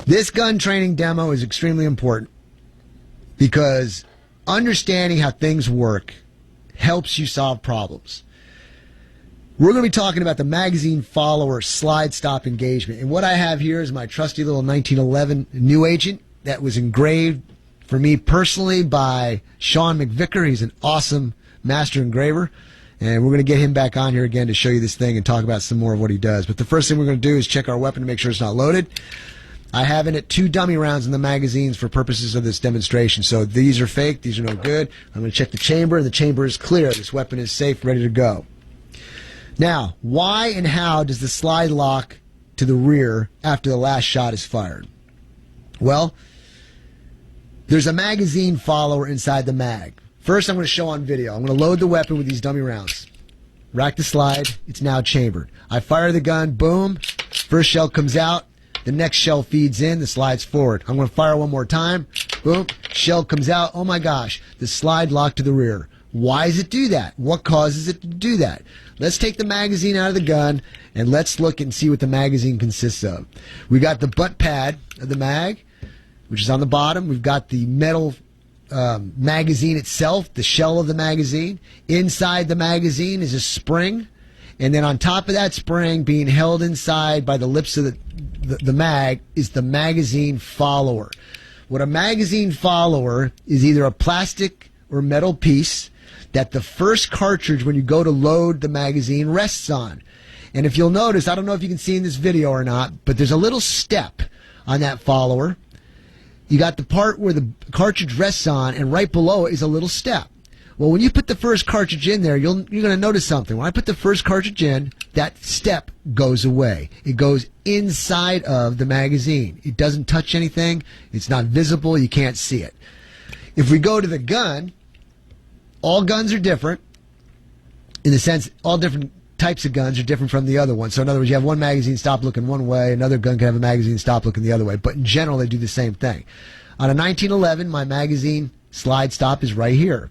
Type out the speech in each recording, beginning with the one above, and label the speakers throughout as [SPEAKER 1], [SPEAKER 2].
[SPEAKER 1] This gun training demo is extremely important because understanding how things work helps you solve problems. We're going to be talking about the magazine follower slide stop engagement. And what I have here is my trusty little 1911 New Agent that was engraved for me personally by Sean McVicker. He's an awesome master engraver. And we're going to get him back on here again to show you this thing and talk about some more of what he does. But the first thing we're going to do is check our weapon to make sure it's not loaded. I have in it 2 dummy rounds in the magazines for purposes of this demonstration. So these are fake. These are no good. I'm going to check the chamber, and the chamber is clear. This weapon is safe, ready to go. Now, why and how does the slide lock to the rear after the last shot is fired? Well, there's a magazine follower inside the mag. First, I'm going to show on video. I'm going to load the weapon with these dummy rounds. Rack the slide. It's now chambered. I fire the gun. Boom. First shell comes out. The next shell feeds in. The slide's forward. I'm going to fire one more time. Boom. Shell comes out. Oh my gosh. The slide locked to the rear. Why does it do that? What causes it to do that? Let's take the magazine out of the gun and let's look and see what the magazine consists of. We got the butt pad of the mag, which is on the bottom. We've got the metal magazine itself, the shell of the magazine. Inside the magazine is a spring. And then on top of that spring, being held inside by the lips of the mag, is the magazine follower. What a magazine follower is either a plastic or metal piece that the first cartridge, when you go to load the magazine, rests on. And if you'll notice, I don't know if you can see in this video or not, but there's a little step on that follower. You got the part where the cartridge rests on, and right below it is a little step. Well, when you put the first cartridge in there, you're going to notice something. When I put the first cartridge in, that step goes away. It goes inside of the magazine. It doesn't touch anything. It's not visible. You can't see it. If we go to the gun, all guns are different in the sense all different types of guns are different from the other one. So in other words, you have one magazine stop looking one way, another gun can have a magazine stop looking the other way. But in general, they do the same thing. On a 1911, my magazine slide stop is right here.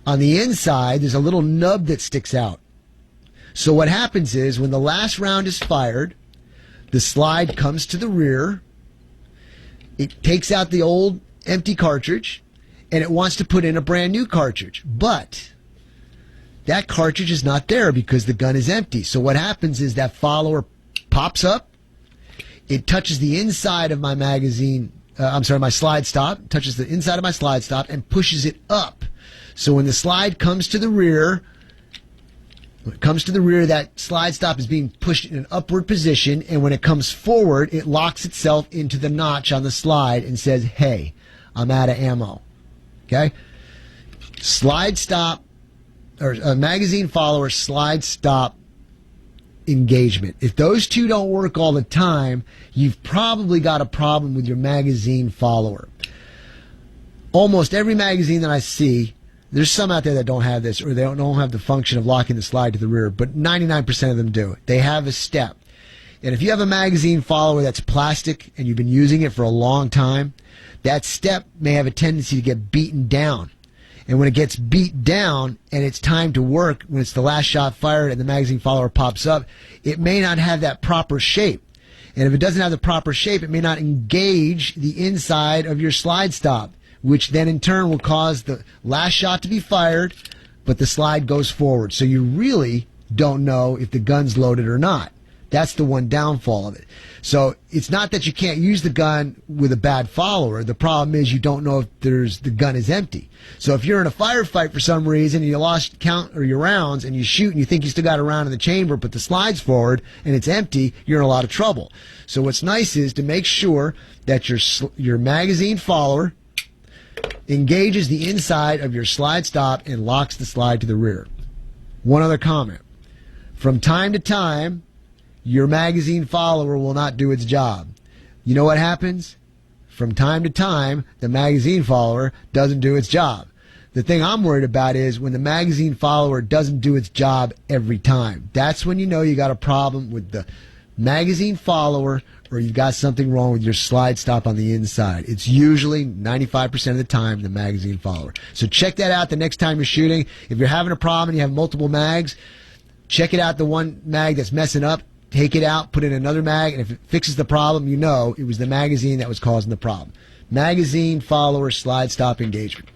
[SPEAKER 1] On the inside, there's a little nub that sticks out. So what happens is when the last round is fired, the slide comes to the rear. It takes out the old empty cartridge, and it wants to put in a brand new cartridge. But that cartridge is not there because the gun is empty. So what happens is that follower pops up. It touches the inside of my magazine, my slide stop, touches the inside of my slide stop and pushes it up. So when the slide comes to the rear, that slide stop is being pushed in an upward position, and when it comes forward, it locks itself into the notch on the slide and says, hey, I'm out of ammo. Okay? Slide stop, or a magazine follower slide stop engagement. If those two don't work all the time, you've probably got a problem with your magazine follower. Almost every magazine that I see, there's some out there that don't have this, or they don't have the function of locking the slide to the rear, but 99% of them do. They have a step. And if you have a magazine follower that's plastic and you've been using it for a long time, that step may have a tendency to get beaten down. And when it gets beat down and it's time to work, when it's the last shot fired and the magazine follower pops up, it may not have that proper shape. And if it doesn't have the proper shape, it may not engage the inside of your slide stop, which then in turn will cause the last shot to be fired, but the slide goes forward. So you really don't know if the gun's loaded or not. That's the one downfall of it. So it's not that you can't use the gun with a bad follower. The problem is you don't know if the gun is empty. So if you're in a firefight for some reason and you lost count or your rounds and you shoot and you think you still got a round in the chamber but the slide's forward and it's empty, you're in a lot of trouble. So what's nice is to make sure that your magazine follower engages the inside of your slide stop and locks the slide to the rear. One other comment. From time to time, your magazine follower will not do its job. You know what happens? From time to time, the magazine follower doesn't do its job. The thing I'm worried about is when the magazine follower doesn't do its job every time. That's when you know you got a problem with the magazine follower or you've got something wrong with your slide stop on the inside. It's usually 95% of the time the magazine follower. So check that out the next time you're shooting. If you're having a problem and you have multiple mags, check it out, the one mag that's messing up. take it out, put in another mag, and if it fixes the problem, you know it was the magazine that was causing the problem. Magazine follower slide stop engagement.